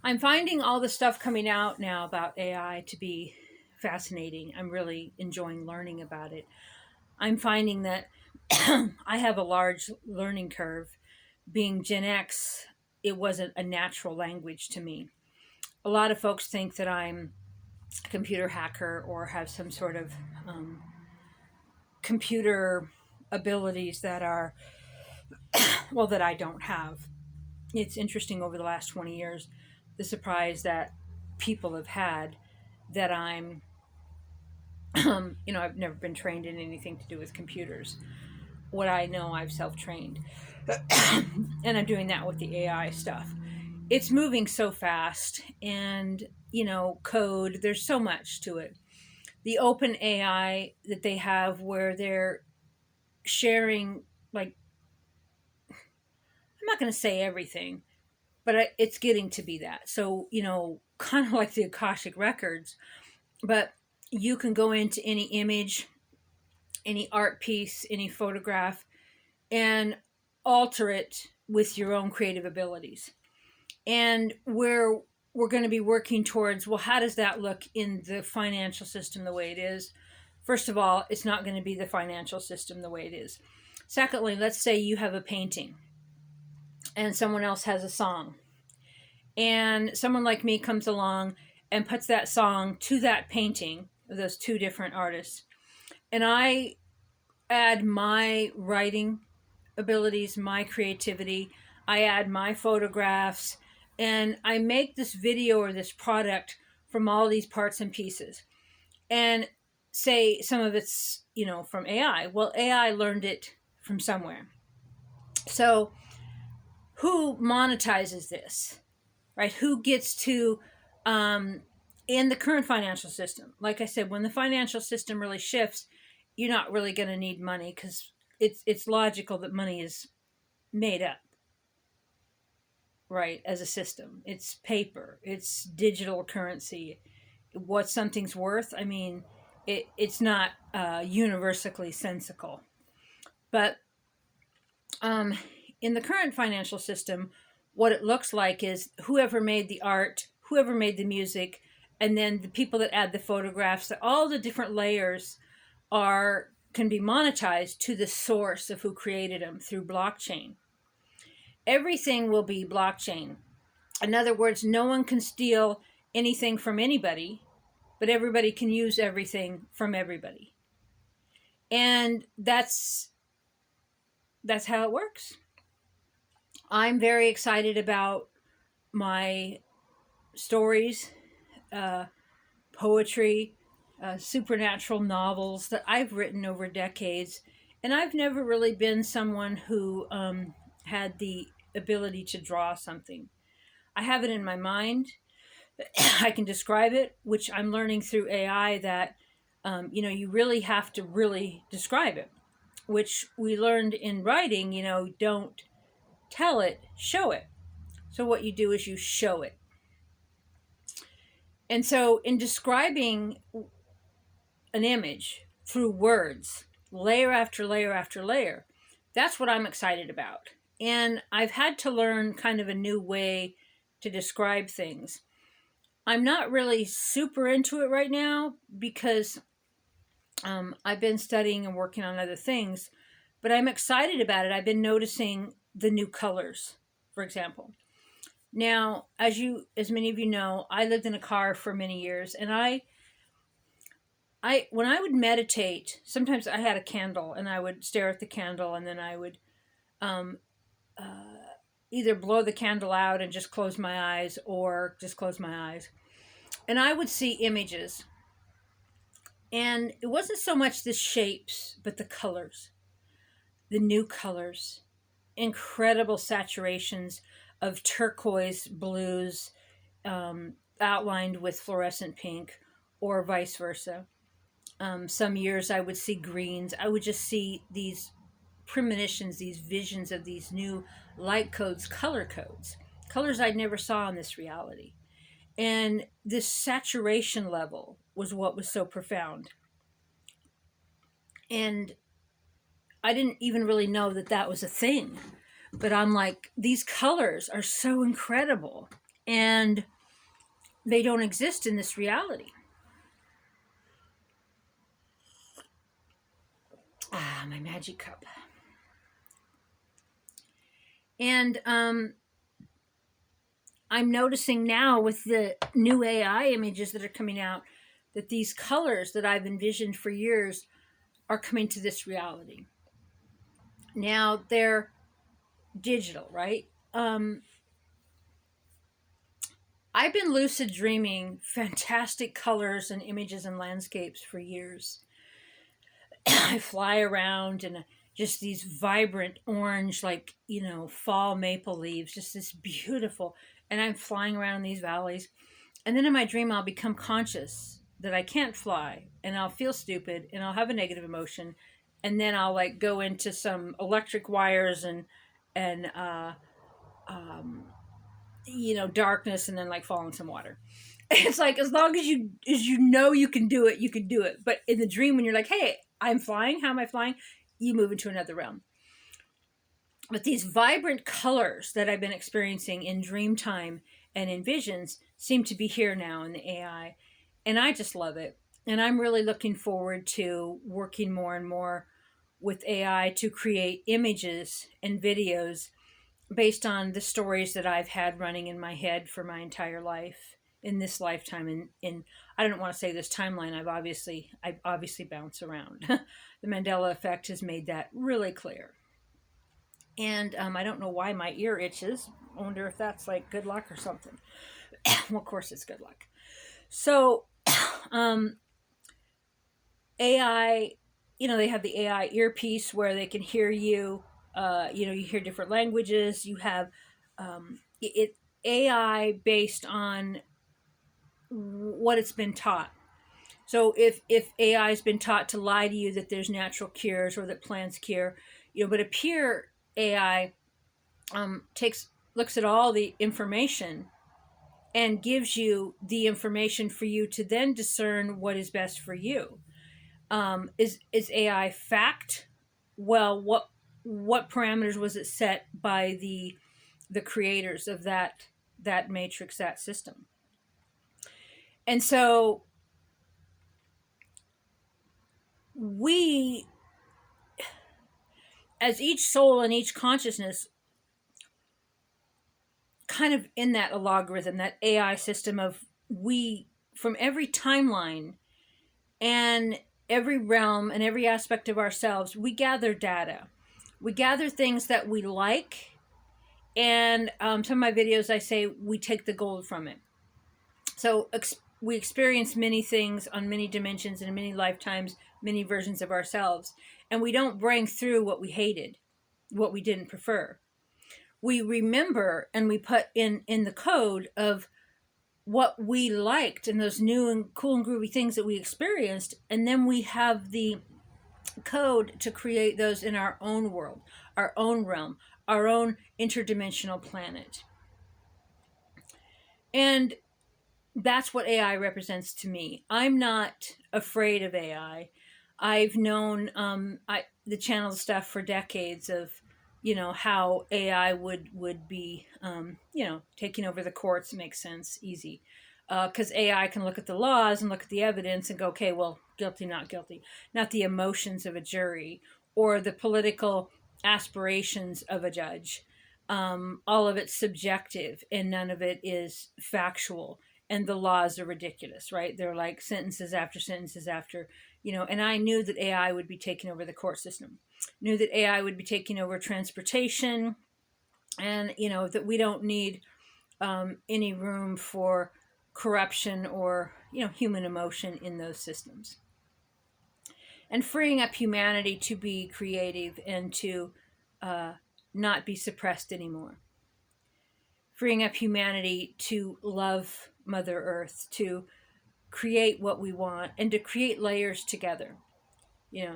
I'm finding all the stuff coming out now about AI to be fascinating. I'm really enjoying learning about it. I'm finding that I have a large learning curve. Being Gen X, it wasn't a natural language to me. A lot of folks think that I'm a computer hacker or have some sort of um, computer abilities that are, well, that I don't have. It's interesting over the last 20 years, the surprise that people have had that I'm, I've never been trained in anything to do with computers. What I know, I've self trained. And I'm doing that with the AI stuff. It's moving so fast, and, code, there's so much to it. The open AI that they have where they're sharing, like, I'm not going to say everything, but it's getting to be that. So, kind of like the Akashic Records, but you can go into any image, any art piece, any photograph, and alter it with your own creative abilities. And we're going to be working towards, well, how does that look in the financial system the way it is? First of all, it's not going to be the financial system the way it is. Secondly, let's say you have a painting and someone else has a song, and someone like me comes along and puts that song to that painting of those two different artists, and I add my writing abilities, my creativity, I add my photographs, and I make this video or this product from all these parts and pieces. And say some of it's, from AI. Well, AI learned it from somewhere. So who monetizes this, right? Who gets to, in the current financial system, like I said, when the financial system really shifts, you're not really going to need money because it's logical that money is made up, right, as a system. It's paper, it's digital currency. What something's worth, I mean, it's not universally sensical. But in the current financial system, what it looks like is whoever made the art, whoever made the music, and then the people that add the photographs, that all the different layers can be monetized to the source of who created them through blockchain. Everything will be blockchain. In other words, no one can steal anything from anybody, but everybody can use everything from everybody. And that's how it works. I'm very excited about my stories, poetry, supernatural novels that I've written over decades. And I've never really been someone who had the ability to draw something. I have it in my mind. I can describe it, which I'm learning through AI that, you really have to really describe it, which we learned in writing, don't tell it, show it. So what you do is you show it. And so in describing an image through words, layer after layer after layer, that's what I'm excited about. And I've had to learn kind of a new way to describe things. I'm not really super into it right now because I've been studying and working on other things, but I'm excited about it. I've been noticing the new colors, for example. Now, as many of you know, I lived in a car for many years, and I when I would meditate, sometimes I had a candle, and I would stare at the candle, and then I would um, either blow the candle out and just close my eyes, or just close my eyes, and I would see images. And it wasn't so much the shapes, but the colors, the new colors, incredible saturations of turquoise blues outlined with fluorescent pink, or vice versa. Some years I would see greens. I would just see these premonitions, these visions of these new light codes, colors I never saw in this reality. And this saturation level was what was so profound. And I didn't even really know that that was a thing. But I'm like, these colors are so incredible. And they don't exist in this reality. Ah, my magic cup. And I'm noticing now with the new AI images that are coming out that these colors that I've envisioned for years are coming to this reality. Now they're digital, right? I've been lucid dreaming fantastic colors and images and landscapes for years. I fly around and just these vibrant orange, like, fall maple leaves, just this beautiful. And I'm flying around in these valleys. And then in my dream, I'll become conscious that I can't fly and I'll feel stupid and I'll have a negative emotion. And then I'll like go into some electric wires and, um, darkness, and then like fall in some water. It's like, as long as you know you can do it, you can do it. But in the dream, when you're like, hey, I'm flying, how am I flying? You move into another realm. But these vibrant colors that I've been experiencing in dream time and in visions seem to be here now in the AI. And I just love it. And I'm really looking forward to working more and more with AI to create images and videos based on the stories that I've had running in my head for my entire life in this lifetime. In I don't want to say this timeline. I obviously bounce around. The Mandela effect has made that really clear. And I don't know why my ear itches. I wonder if that's like good luck or something. Well, of course it's good luck. So, um, AI, they have the AI earpiece where they can hear you. You hear different languages. You have it AI based on what it's been taught. So if AI has been taught to lie to you that there's natural cures or that plants cure, but a pure AI takes looks at all the information and gives you the information for you to then discern what is best for you. Is AI fact? Well, what parameters was it set by the creators of that matrix, that system? And so we, as each soul and each consciousness, kind of in that logarithm, that AI system of we, from every timeline and every realm and every aspect of ourselves, we gather data. We gather things that we like, and some of my videos, I say we take the gold from it. So we experience many things on many dimensions and in many lifetimes, many versions of ourselves, and we don't bring through what we hated, what we didn't prefer. We remember and we put in the code of what we liked and those new and cool and groovy things that we experienced, and then we have the code to create those in our own world, our own realm, our own interdimensional planet. And that's what AI represents to me. I'm not afraid of AI. I've known the channel stuff for decades of how AI would be taking over the courts. Makes sense, easy, because AI can look at the laws and look at the evidence and go, okay, well, guilty, not guilty, not the emotions of a jury or the political aspirations of a judge. All of it's subjective and none of it is factual, and the laws are ridiculous, right? They're like sentences after sentences after, and I knew that AI would be taking over the court system, knew that AI would be taking over transportation, and, that we don't need any room for corruption or, human emotion in those systems. And freeing up humanity to be creative and to not be suppressed anymore. Freeing up humanity to love Mother Earth, to create what we want, and to create layers together.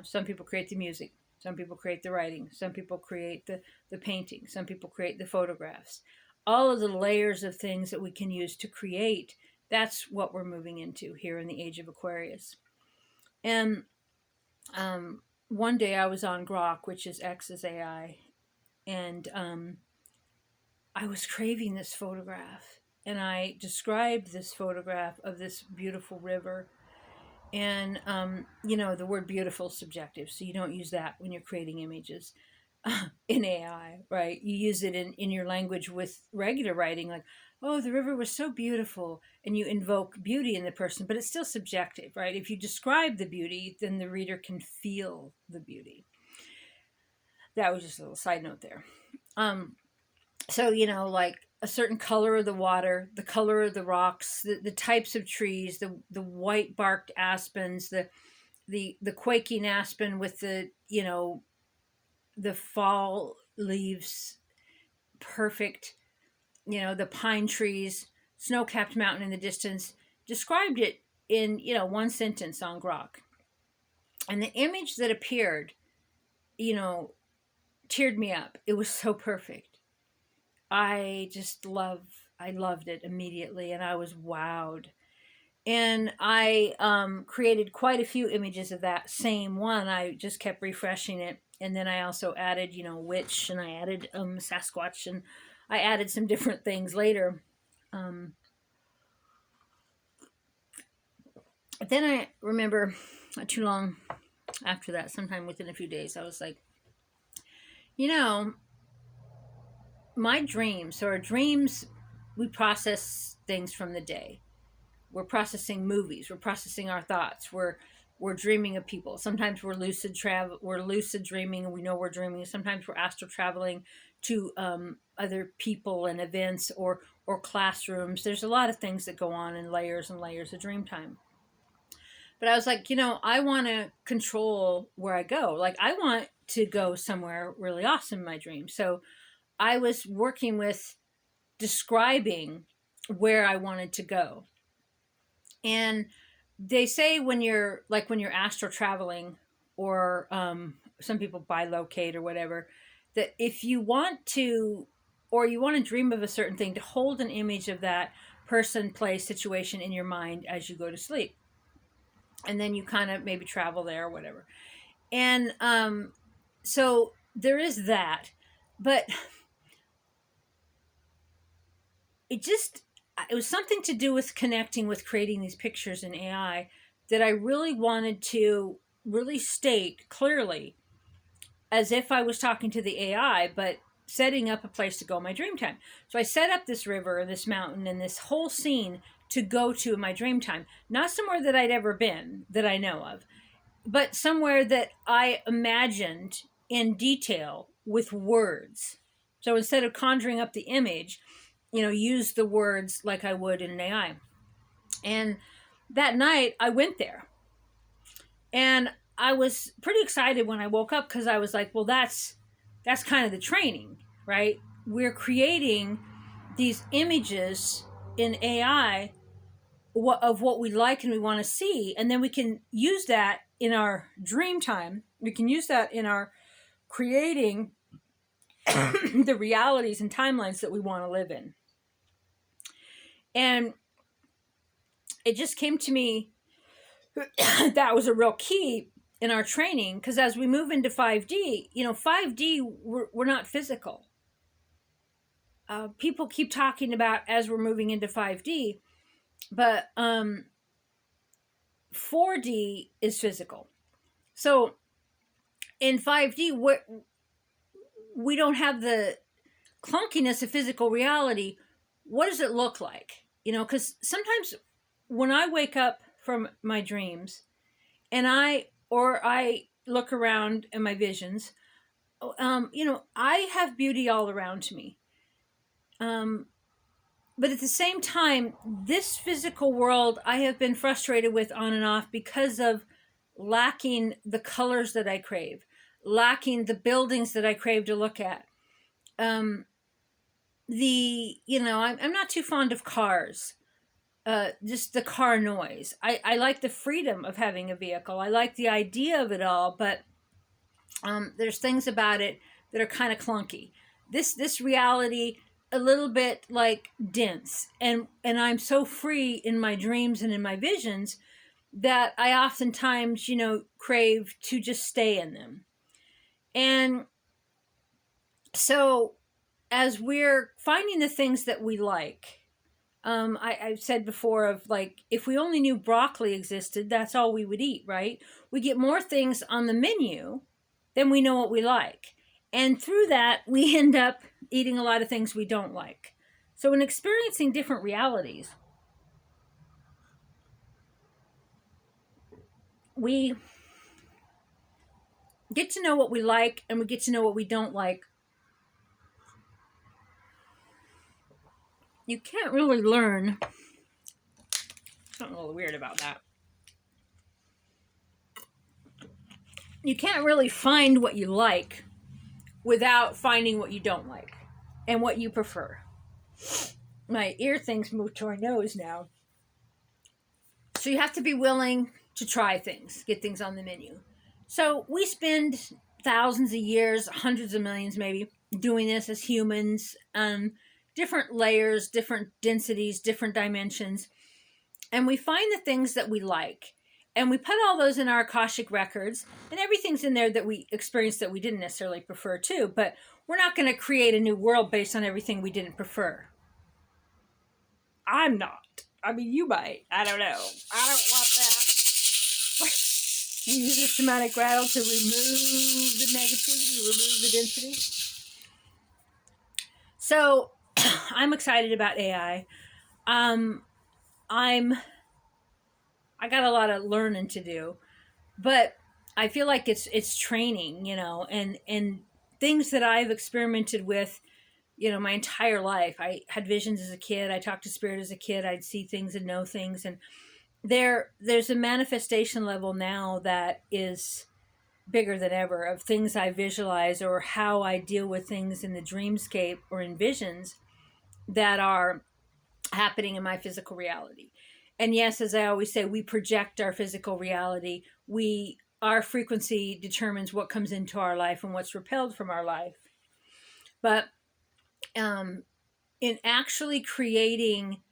Some people create the music, some people create the writing, some people create the painting, some people create the photographs. All of the layers of things that we can use to create, that's what we're moving into here in the age of Aquarius. And one day I was on Grok, which is X's AI, and I was craving this photograph. and I described this photograph of this beautiful river. And, the word beautiful is subjective, so you don't use that when you're creating images in AI, right? You use it in your language with regular writing, like, oh, the river was so beautiful, and you invoke beauty in the person, but it's still subjective, right? If you describe the beauty, then the reader can feel the beauty. That was just a little side note there. So, like a certain color of the water, the color of the rocks, the types of trees, the white barked aspens, the quaking aspen with the fall leaves, perfect, the pine trees, snow-capped mountain in the distance, described it in, one sentence on Grok. And the image that appeared, teared me up. It was so perfect. I loved it immediately, and I was wowed. And I created quite a few images of that same one. I just kept refreshing it. And then I also added, witch, and I added Sasquatch, and I added some different things later. Then I remember, not too long after that, sometime within a few days, I was like, my dreams, so our dreams, we process things from the day. We're processing movies, we're processing our thoughts, we're dreaming of people. Sometimes we're lucid dreaming, and we know we're dreaming. Sometimes we're astral traveling to other people and events, or classrooms. There's a lot of things that go on in layers and layers of dream time. But I was like, I want to control where I go. Like, I want to go somewhere really awesome in my dream. So I was working with describing where I wanted to go. And they say when you're astral traveling, or some people bilocate or whatever, that if you want to, or you want to dream of a certain thing, to hold an image of that person, place, situation in your mind as you go to sleep. And then you kind of maybe travel there or whatever. And so there is that. But it was something to do with connecting with creating these pictures in AI that I really wanted to really state clearly, as if I was talking to the AI, but setting up a place to go in my dream time. So I set up this river and this mountain and this whole scene to go to in my dream time. Not somewhere that I'd ever been that I know of, but somewhere that I imagined in detail with words. So instead of conjuring up the image, use the words like I would in an AI. And that night I went there, and I was pretty excited when I woke up, because I was like, well, that's kind of the training, right? We're creating these images in AI of what we like and we want to see, and then we can use that in our dream time. We can use that in our creating the realities and timelines that we want to live in. And it just came to me that was a real key in our training, because as we move into 5D, 5D, we're not physical. People keep talking about as we're moving into 5D, but 4D is physical. So in 5D, we don't have the clunkiness of physical reality. What does it look like? Because sometimes when I wake up from my dreams, and I look around in my visions, I have beauty all around me. But at the same time, this physical world I have been frustrated with on and off because of lacking the colors that I crave, lacking the buildings that I crave to look at. I'm not too fond of cars. Just the car noise. I like the freedom of having a vehicle. I like the idea of it all, but there's things about it that are kind of clunky. This reality, a little bit like dense, and I'm so free in my dreams and in my visions that I oftentimes crave to just stay in them. And so as we're finding the things that we like, I've said before of like, if we only knew broccoli existed, that's all we would eat, right? We get more things on the menu than we know what we like. And through that, we end up eating a lot of things we don't like. So, in experiencing different realities, we get to know what we like and we get to know what we don't like. You can't really learn. Something a little weird about that. You can't really find what you like without finding what you don't like and what you prefer. My ear things move to my nose now. So you have to be willing to try things, get things on the menu. So we spend thousands of years, hundreds of millions maybe, doing this as humans, different layers, different densities, different dimensions. And we find the things that we like. And we put all those in our Akashic records, and everything's in there that we experienced that we didn't necessarily prefer too. But we're not going to create a new world based on everything we didn't prefer. I'm not. I mean, you might. I don't know. I don't want that. You use the somatic rattle to remove the negativity, remove the density. So, I'm excited about AI. I got a lot of learning to do, but I feel like it's training, and things that I've experimented with, my entire life. I had visions as a kid. I talked to spirit as a kid. I'd see things and know things, and there's a manifestation level now that is bigger than ever of things I visualize or how I deal with things in the dreamscape or in visions that are happening in my physical reality. And yes, as I always say, we project our physical reality. Our frequency determines what comes into our life and what's repelled from our life. But in actually creating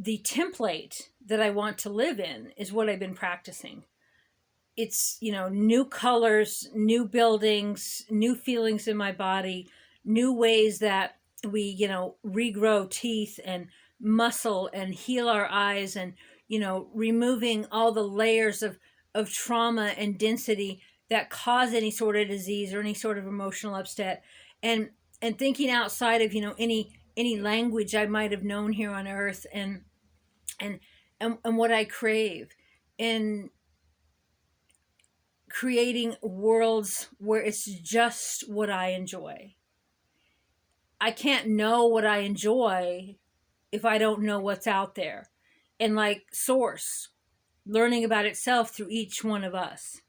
the template that I want to live in is what I've been practicing. It's, new colors, new buildings, new feelings in my body, new ways that we, regrow teeth and muscle and heal our eyes, and, removing all the layers of trauma and density that cause any sort of disease or any sort of emotional upset, and thinking outside of, any language I might have known here on earth, and and what I crave, and creating worlds where it's just what I enjoy. I can't know what I enjoy if I don't know what's out there. And like Source, learning about itself through each one of us.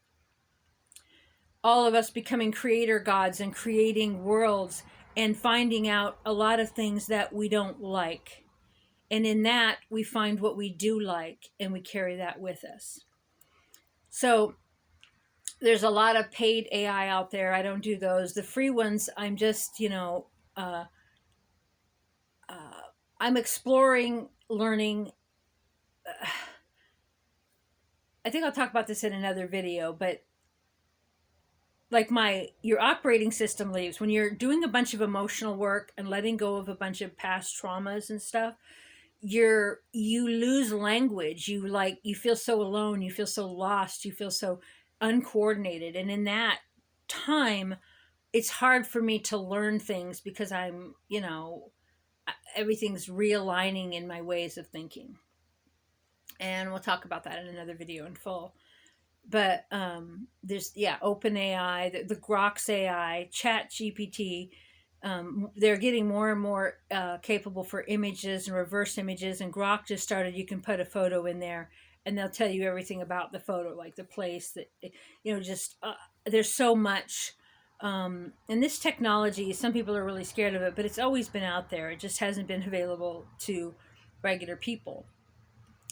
All of us becoming creator gods and creating worlds and finding out a lot of things that we don't like. And in that, we find what we do like and we carry that with us. So there's a lot of paid AI out there. I don't do those. The free ones, I'm just, uh, I'm exploring, learning. I think I'll talk about this in another video, but like your operating system leaves when you're doing a bunch of emotional work and letting go of a bunch of past traumas and stuff. You lose language. You feel so alone. You feel so lost. You feel so uncoordinated. And in that time, it's hard for me to learn things because I'm, everything's realigning in my ways of thinking. And we'll talk about that in another video in full. But there's, OpenAI, the Grok's AI, Chat GPT. They're getting more and more capable for images and reverse images. And Grok just started, you can put a photo in there and they'll tell you everything about the photo, like the place that, there's so much. And this technology, some people are really scared of it, but it's always been out there. It just hasn't been available to regular people.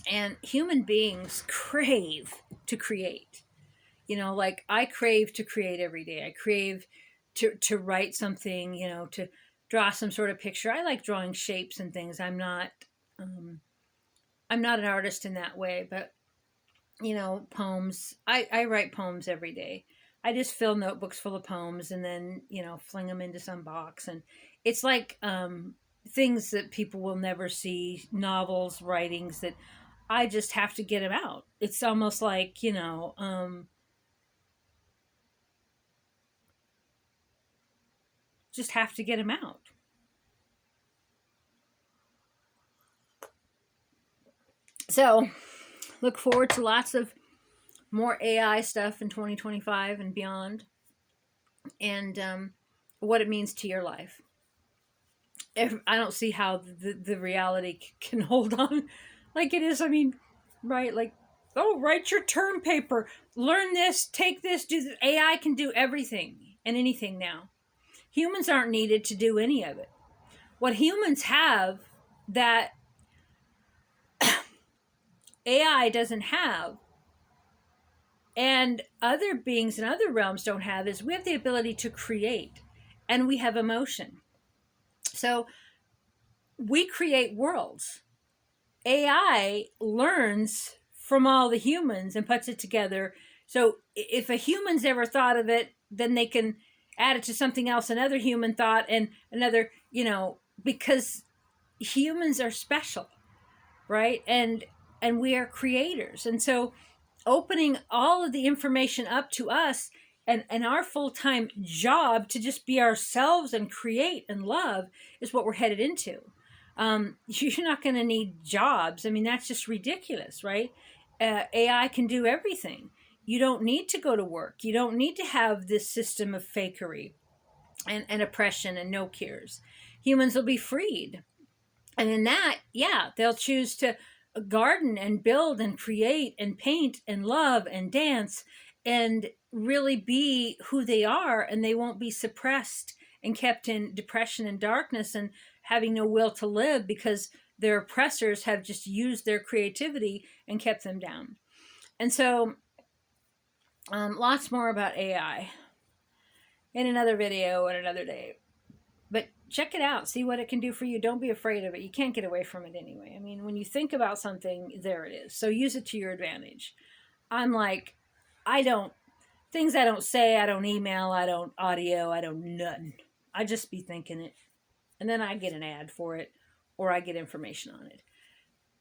And human beings crave to create. Like I crave to create every day. I crave to write something, to draw some sort of picture. I like drawing shapes and things. I'm not an artist in that way, but poems. I write poems every day. I just fill notebooks full of poems and then, fling them into some box. And it's like things that people will never see, novels, writings that I just have to get them out. It's almost like, just have to get them out. So look forward to lots of more AI stuff in 2025 and beyond, and what it means to your life. I don't see how the reality can hold on like it is. I mean, right? Like, oh, write your term paper, learn this, take this, do this. AI can do everything and anything now. Humans aren't needed to do any of it. What humans have that AI doesn't have, and other beings in other realms don't have, is we have the ability to create, and we have emotion. So we create worlds. AI learns from all the humans and puts it together. So if a human's ever thought of it, then they can add it to something else another human thought, and another, because humans are special, right? And we are creators. And so opening all of the information up to us, and our full-time job to just be ourselves and create and love is what we're headed into. You're not going to need jobs. I mean, that's just ridiculous, right? AI can do everything. You don't need to go to work. You don't need to have this system of fakery and oppression and no cures. Humans will be freed. And in that, yeah, they'll choose to garden and build and create and paint and love and dance and really be who they are, and they won't be suppressed and kept in depression and darkness and having no will to live because their oppressors have just used their creativity and kept them down. And so lots more about AI in another video and another day. But check it out, see what it can do for you. Don't be afraid of it. You can't get away from it anyway. I mean, when you think about something, there it is. So use it to your advantage. I'm like, things I don't say, I don't email, I don't audio, I don't nothing. I just be thinking it. And then I get an ad for it, or I get information on it.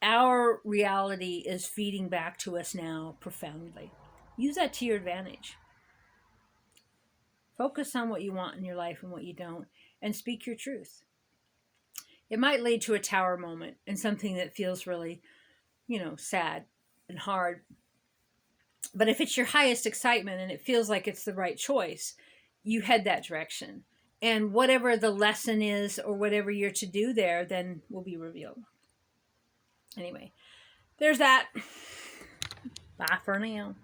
Our reality is feeding back to us now profoundly. Use that to your advantage. Focus on what you want in your life and what you don't, and speak your truth. It might lead to a tower moment and something that feels really, sad and hard. But if it's your highest excitement and it feels like it's the right choice, you head that direction. And whatever the lesson is or whatever you're to do there, then will be revealed. Anyway, there's that. Bye for now.